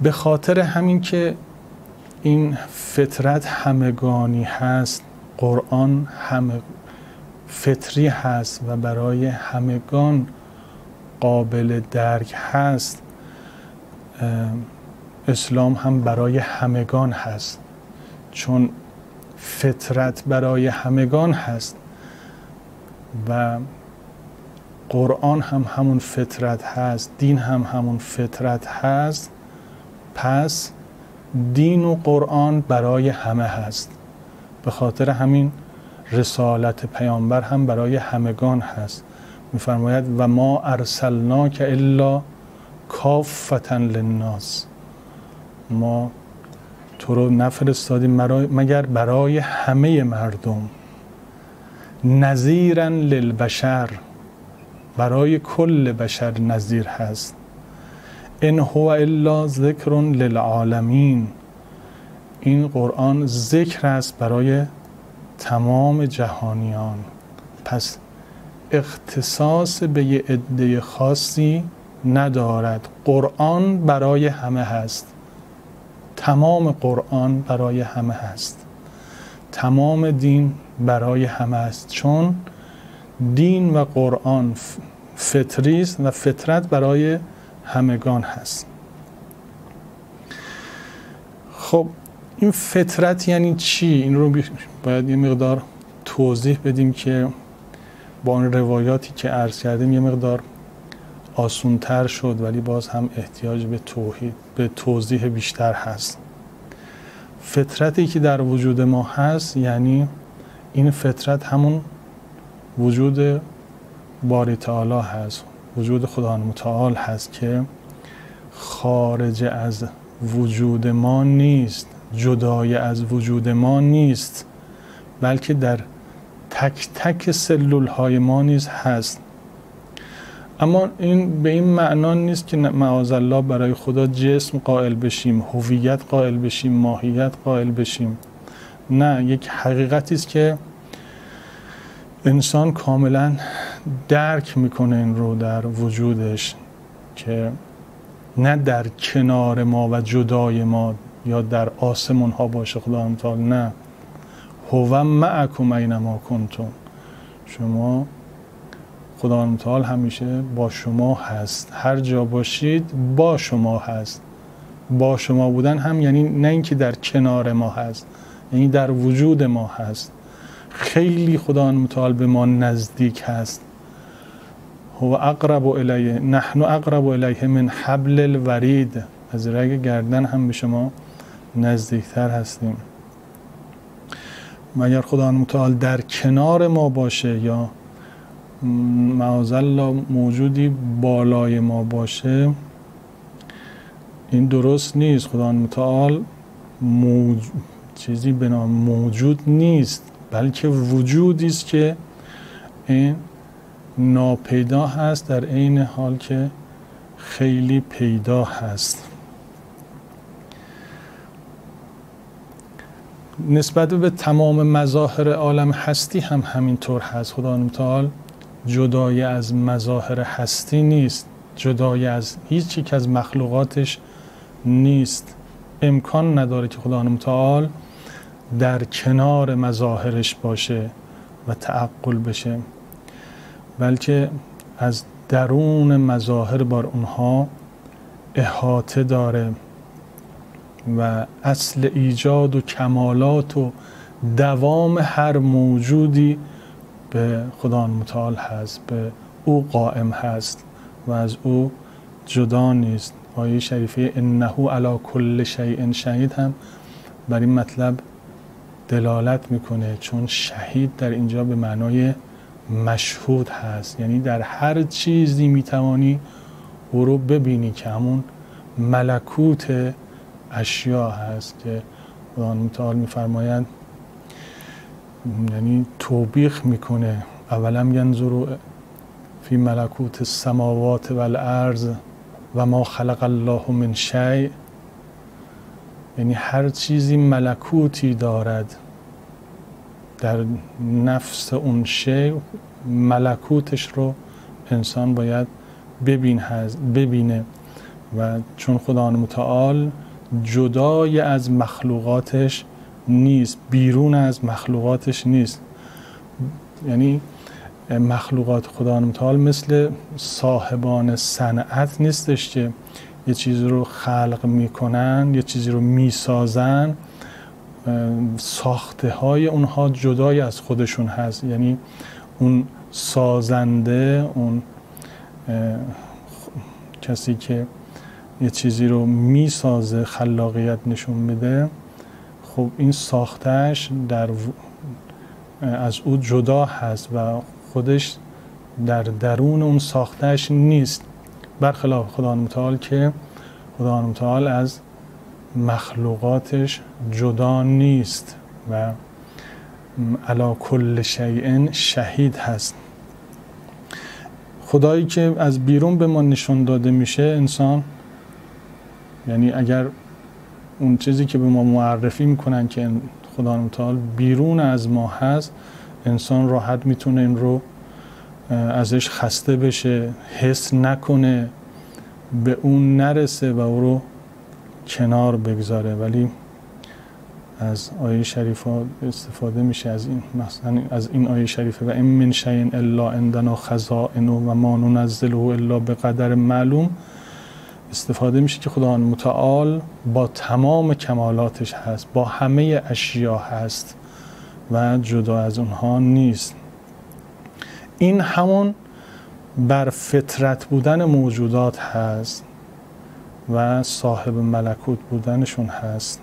به خاطر همین که این فطرت همگانی هست، قرآن همه فطری هست و برای همگان قابل درک هست، اسلام هم برای همگان هست. چون فطرت برای همگان هست و قرآن هم همون فطرت هست، دین هم همون فطرت هست، پس دین و قرآن برای همه هست. به خاطر همین رسالت پیامبر هم برای همگان هست. می‌فرماید و ما ارسلناک الا کافة للناس، ما تو رو نفرستادیم مگر برای همه مردم، نذیرا للبشر، برای کل بشر نذیر هست. ان هو الا ذکر للعالمین، این قرآن ذکر است برای تمام جهانیان. پس اختصاص به یه عده خاصی ندارد. قرآن برای همه هست، تمام قرآن برای همه هست، تمام دین برای همه است، چون دین و قرآن فطری است و فطرت برای همگان هست. خب این فطرت یعنی چی؟ این رو باید یه مقدار توضیح بدیم که با اون روایاتی که عرض کردیم یه مقدار آسان‌تر شد، ولی باز هم احتیاج به توضیح بیشتر هست. فطرتی که در وجود ما هست یعنی این فطرت همون وجود باری تعالی هست، وجود خداوند متعال هست که خارج از وجود ما نیست، جدای از وجود ما نیست، بلکه در تک تک سلول های ما نیز هست. اما این به این معنا نیست که معاذالله برای خدا جسم قائل بشیم، هویت قائل بشیم، ماهیت قائل بشیم. نه، یک حقیقتی است که انسان کاملا درک میکنه این رو در وجودش، که نه در کنار ما و جدای ما یا در آسمون ها باشه خداوند متعال، نه، هو معکم اینما کنتم، شما خداوند متعال همیشه با شما هست، هر جا باشید با شما هست. با شما بودن هم یعنی نه اینکه در کنار ما هست، یعنی در وجود ما هست. خیلی خداوند متعال به ما نزدیک هست. هو اقرب الیه، نحن اقرب الیه من حبل الورید، از رگ گردن هم به شما نزدیکتر هستیم. مگر خداوند متعال در کنار ما باشه یا معاذالله موجودی بالای ما باشه، این درست نیست. خداوند متعال چیزی به نام موجود نیست، بلکه وجودی است که این ناپیدا هست در عین حال که خیلی پیدا هست. نسبت به تمام مظاهر عالم هستی هم همینطور هست. خداوند متعال جدای از مظاهر هستی نیست، جدای از هیچ یک از مخلوقاتش نیست. امکان نداره که خداوند متعال در کنار مظاهرش باشه و تعقل بشه، بلکه از درون مظاهر بر اونها احاطه داره و اصل ایجاد و کمالات و دوام هر موجودی به خداوند متعال هست، به او قائم هست و از او جدا نیست. آیه شریفه انه علی کل شیء شهید هم بر این مطلب دلالت میکنه، چون شهید در اینجا به معنای مشهود هست، یعنی در هر چیزی میتوانی او رو ببینی که همون ملکوت اشیا هست که خداوند متعال میفرمایند، یعنی توبیخ میکنه اولم ینظروا فی ملکوت السماوات والارض و ما خلق الله من شیء، یعنی هر چیزی ملکوتی دارد، در نفس اون شیء ملکوتش رو انسان باید ببینه و چون خداوند متعال جدای از مخلوقاتش نیست، بیرون از مخلوقاتش نیست. یعنی مخلوقات خداوند متعال مثل صاحبان صنعت نیستش که یه چیزی رو خلق میکنن، یه چیزی رو میسازن، ساخته های اونها جدای از خودشون هست. یعنی اون سازنده، اون کسی که یه چیزی رو میسازه، خلاقیت نشون میده، خب این ساختش از او جدا هست و خودش در درون اون ساختش نیست، برخلاف خداوند متعال که خداوند متعال از مخلوقاتش جدا نیست و علی کل شیء شهید هست. خدایی که از بیرون به ما نشون داده میشه انسان، یعنی اگر اون چیزی که به ما معرفی میکنن که خداوند متعال بیرون از ما هست، انسان راحت میتونه این رو ازش خسته بشه، حس نکنه، به اون نرسه و او رو کنار بگذاره. ولی از آیه شریفه استفاده میشه، از این مثلا از این آیه شریفه و این من شیء الا عندنا خزائنه و ما ننزله الا بقدر معلوم استفاده میشه که خداوند متعال با تمام کمالاتش هست، با همه اشیا هست و جدا از اونها نیست. این همون بر فطرت بودن موجودات هست و صاحب ملکوت بودنشون هست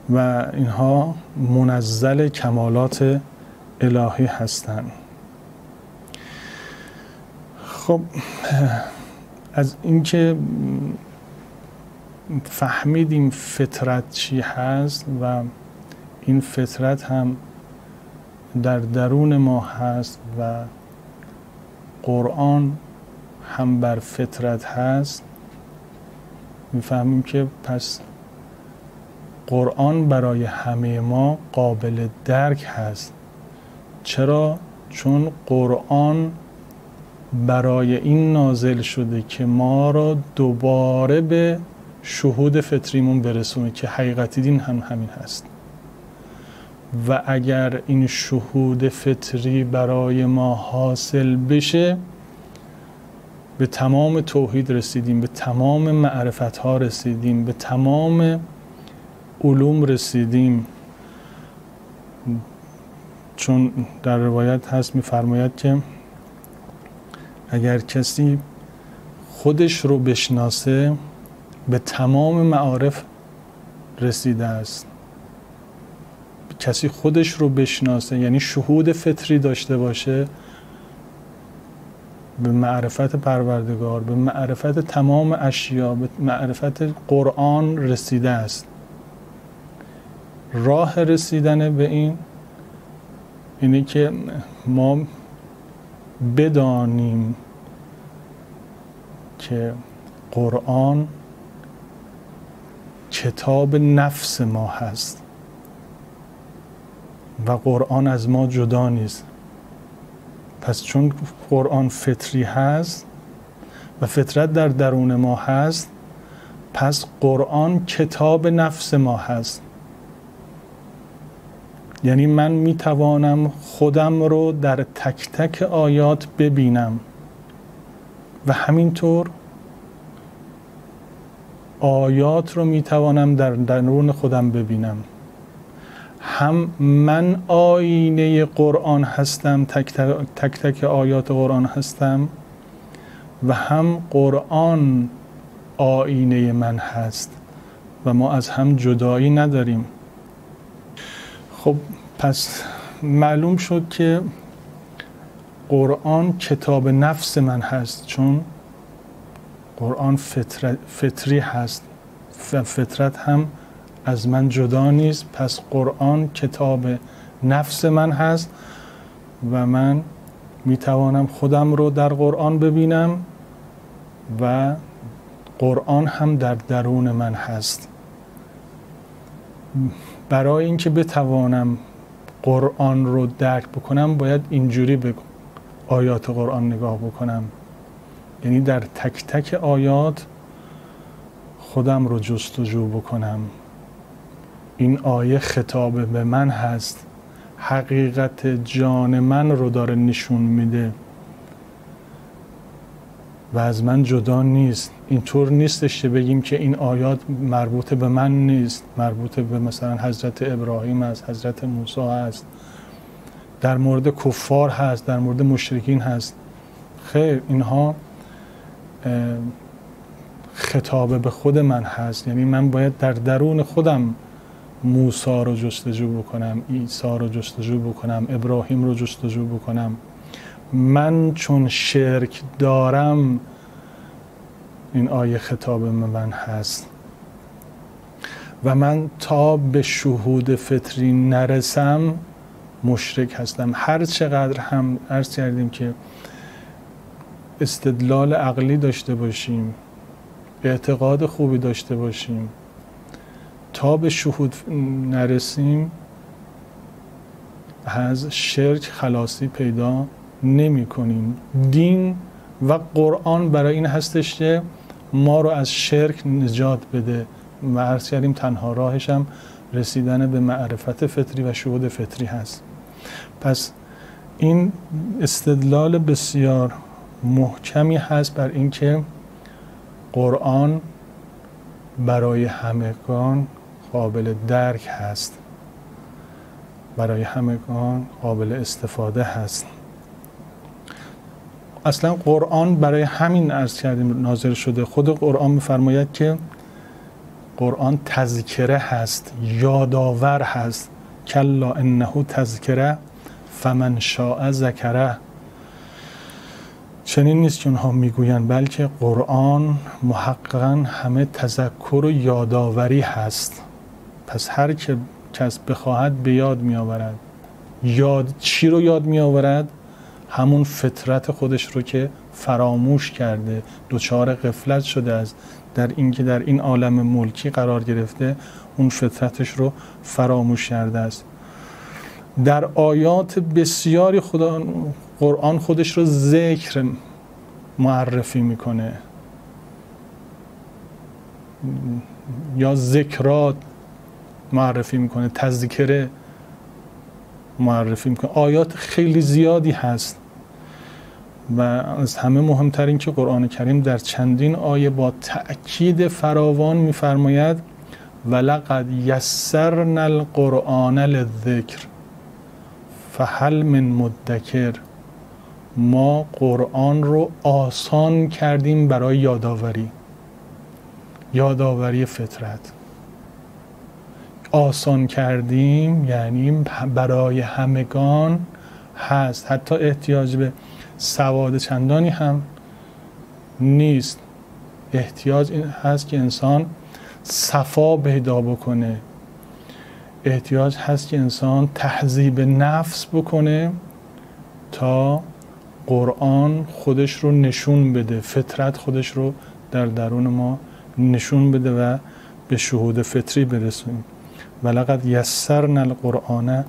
و اینها منزل کمالات الهی هستند. خب از اینکه فهمیدیم فطرت چی هست و این فطرت هم در درون ما هست و قرآن هم بر فطرت هست، میفهمیم که پس قرآن برای همه ما قابل درک هست. چرا؟ چون قرآن برای این نازل شده که ما را دوباره به شهود فطریمون برسونه که حقیقت دین هم همین هست. و اگر این شهود فطری برای ما حاصل بشه، به تمام توحید رسیدیم، به تمام معرفت ها رسیدیم، به تمام علوم رسیدیم. چون در روایت هست می‌فرماید که اگر کسی خودش رو بشناسه به تمام معارف رسیده است. کسی خودش رو بشناسه یعنی شهود فطری داشته باشه به معرفت پروردگار، به معرفت تمام اشیا، به معرفت قرآن رسیده است. راه رسیدن به این اینه که ما بدانیم که قرآن کتاب نفس ما هست و قرآن از ما جدا نیست. پس چون قرآن فطری هست و فطرت در درون ما هست، پس قرآن کتاب نفس ما هست. یعنی من میتوانم خودم رو در تک تک آیات ببینم و همینطور آیات رو میتوانم در درون خودم ببینم. هم من آینه قرآن هستم، تک تک آیات قرآن هستم، و هم قرآن آینه من هست و ما از هم جدایی نداریم. خب پس معلوم شد که قرآن کتاب نفس من هست، چون قرآن فطری هست و فطرت هم از من جدا نیست. پس قرآن کتاب نفس من هست و من میتوانم خودم رو در قرآن ببینم و قرآن هم در درون من هست. برای اینکه بتوانم قرآن رو درک بکنم باید اینجوری به آیات قرآن نگاه بکنم یعنی در تک تک آیات خودم رو جستجو بکنم. این آیه خطاب به من هست، حقیقت جان من رو داره نشون میده و از من جدا نیست. اینطور نیستش که بگیم که این آیات مربوط به من نیست، مربوط به مثلا حضرت ابراهیم است، حضرت موسی است، در مورد کفار هست، در مورد مشرکین هست. خیر، اینها خطاب به خود من هست. یعنی من باید در درون خودم موسی رو جستجو بکنم، عیسی رو جستجو بکنم، ابراهیم رو جستجو بکنم. من چون شرک دارم، این آیه خطاب به من هست و من تا به شهود فطری نرسم مشرک هستم. هر چقدر هم عرض کردیم که استدلال عقلی داشته باشیم، اعتقاد خوبی داشته باشیم، تا به شهود نرسیم از شرک خلاصی پیدا نمی کنیم. دین و قرآن برای این هستش که ما رو از شرک نجات بده و عرض کردیم تنها راهش هم رسیدن به معرفت فطری و شهود فطری هست. پس این استدلال بسیار محکمی هست بر اینکه قرآن برای همگان قابل درک هست، برای همگان قابل استفاده هست. اصلا قرآن برای همین عرض کردیم نازل شده. خود قرآن می‌فرماید که قرآن تذکره هست، یادآور هست. کلا انه تذکره فمن شاء ذکره. چنین نیست که اونها میگویند، بلکه قرآن محققاً همه تذکر و یادآوری هست. پس هر کس بخواهد به یاد میآورد. چی رو یاد میآورد؟ همون فطرت خودش رو که فراموش کرده، دچار غفلت شده است در اینکه در این عالم ملکی قرار گرفته، اون فطرتش رو فراموش کرده است. در آیات بسیاری قرآن خودش رو ذکر معرفی میکنه یا ذکرات معرفی میکنه، تذکره معرفی میکنه. آیات خیلی زیادی هست و از همه مهمتر این که قرآن کریم در چندین آیه با تأکید فراوان میفرماید ولقد یسرنا القرآن للذکر فهل من مدکر. ما قرآن رو آسان کردیم برای یادآوری فطرت. آسان کردیم یعنی برای همگان هست، حتی احتیاج به سواد چندانی هم نیست. احتیاج این هست که انسان صفا پیدا بکنه، احتیاج هست که انسان تهذیب نفس بکنه تا قرآن خودش رو نشون بده، فطرت خودش رو در درون ما نشون بده و به شهود فطری برسونیم. ولقد یسرنا القرآن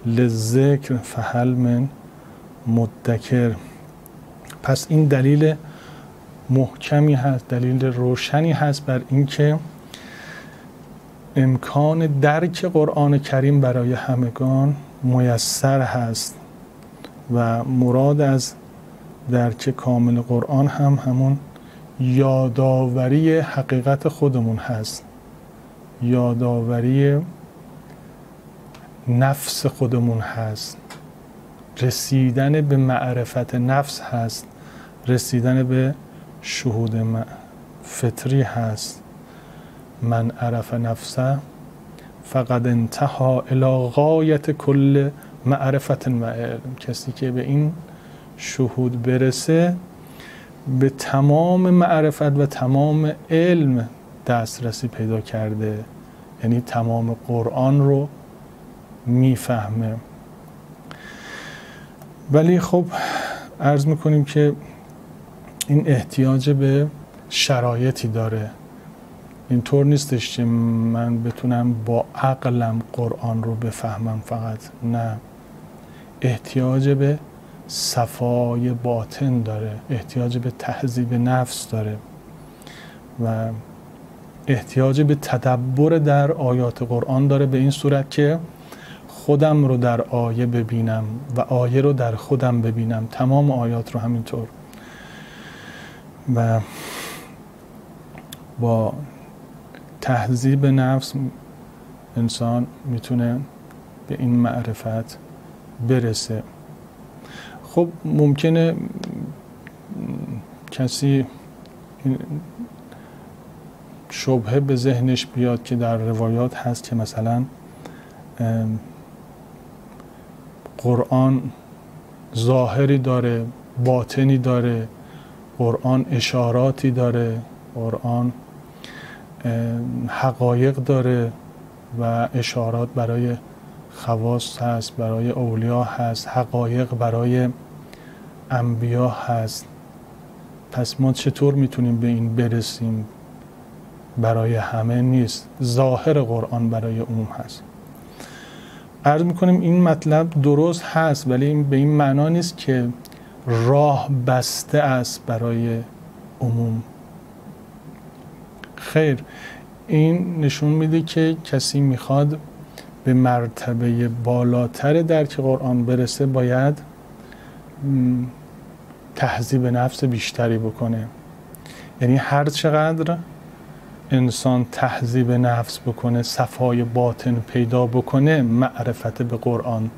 للذکر فهل من مدکر. پس این دلیل محکمی هست، دلیل روشنی هست بر اینکه امکان درک قرآن کریم برای همگان میسر هست و مراد از درک کامل قرآن هم همون یادآوری حقیقت خودمون هست، یادآوری نفس خودمون هست، رسیدن به معرفت نفس هست، رسیدن به شهود فطری هست. من عرف نفسه فقد انتهى الی غایت کل معرفت و علم. کسی که به این شهود برسه به تمام معرفت و تمام علم دسترسی پیدا کرده، یعنی تمام قرآن رو میفهمه. ولی خب عرض میکنیم که این احتیاج به شرایطی داره. اینطور نیستش که من بتونم با عقلم قرآن رو بفهمم فقط، نه، احتیاج به صفای باطن داره، احتیاج به تهذیب نفس داره و احتیاج به تدبر در آیات قرآن داره، به این صورت که خودم رو در آیه ببینم و آیه رو در خودم ببینم، تمام آیات رو همینطور. و با تهذیب نفس انسان میتونه به این معرفت برسه. خب ممکنه کسی شبهه به ذهنش بیاد که در روایات هست که مثلا قرآن ظاهری داره، باطنی داره، قرآن اشاراتی داره، قرآن حقایق داره و اشارات برای خواص هست، برای اولیا هست، حقایق برای انبیا هست. پس ما چطور میتونیم به این برسیم؟ برای همه نیست، ظاهر قرآن برای عموم هست. عرض میکنیم این مطلب درست هست، ولی این به این معنا نیست که راه بسته است برای عموم. خیر، این نشون میده که کسی میخواد به مرتبه بالاتر درک قرآن برسه باید تهذیب نفس بیشتری بکنه. یعنی هر چقدر انسان تهذیب نفس بکنه، صفای باطن پیدا بکنه، معرفت به قرآن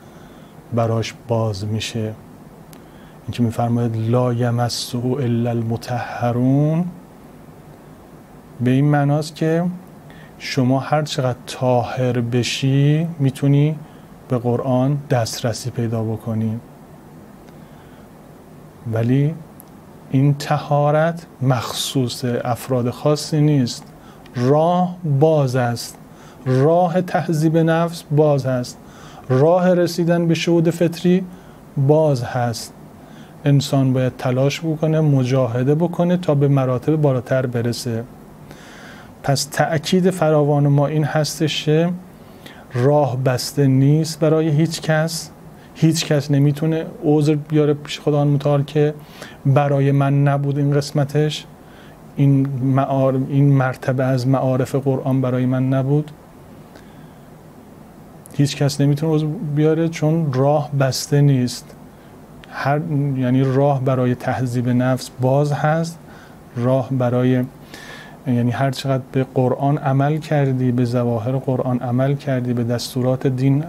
براش باز میشه. این که میفرماید لا یمسه الا المطهرون، به این معناست که شما هر چقدر طاهر بشی میتونی به قرآن دسترسی پیدا بکنی، ولی این طهارت مخصوص افراد خاصی نیست. راه باز است، راه تهذیب نفس باز است، راه رسیدن به شهود فطری باز هست. انسان باید تلاش بکنه، مجاهده بکنه تا به مراتب بالاتر برسه. پس تأکید فراوان ما این هستش که راه بسته نیست برای هیچ کس. هیچ کس نمیتونه عذر بیاره پیش خداوند متعال که برای من نبود این قسمتش، این مرتبه از معارف قرآن برای من نبود. هیچ کس نمیتونه عذر بیاره چون راه بسته نیست. یعنی راه برای تهذیب نفس باز هست، راه برای، یعنی هر چقدر به قرآن عمل کردی، به ظواهر قرآن عمل کردی، به دستورات دین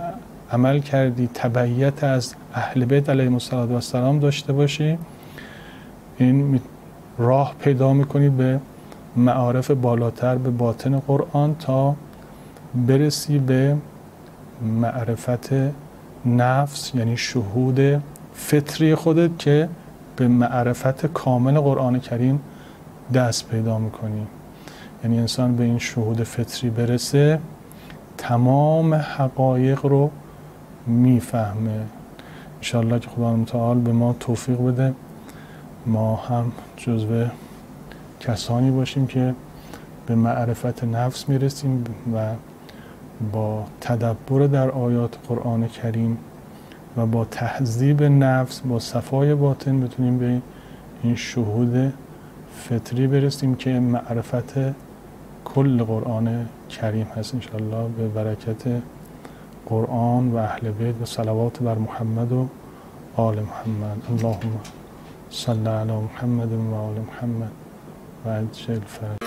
عمل کردی، تبعیت از اهل بیت علیهم السلام داشته باشی، این راه پیدا میکنی به معارف بالاتر، به باطن قرآن، تا برسی به معرفت نفس، یعنی شهود فطری خودت که به معرفت کامل قرآن کریم دست پیدا میکنی. یعنی انسان به این شهود فطری برسه، تمام حقایق رو میفهمه. انشاءالله که خدا متعال به ما توفیق بده ما هم جزو کسانی باشیم که به معرفت نفس میرسیم و با تدبر در آیات قرآن کریم و با تهذیب نفس، با صفای باطن بتونیم به این شهود فطری برسیم که معرفت کل قرآن کریم هست. انشاءالله به برکت قرآن و اهل بیت و صلوات بر محمد و آل محمد. اللهم صل علی محمد و آل محمد و عجل فرج.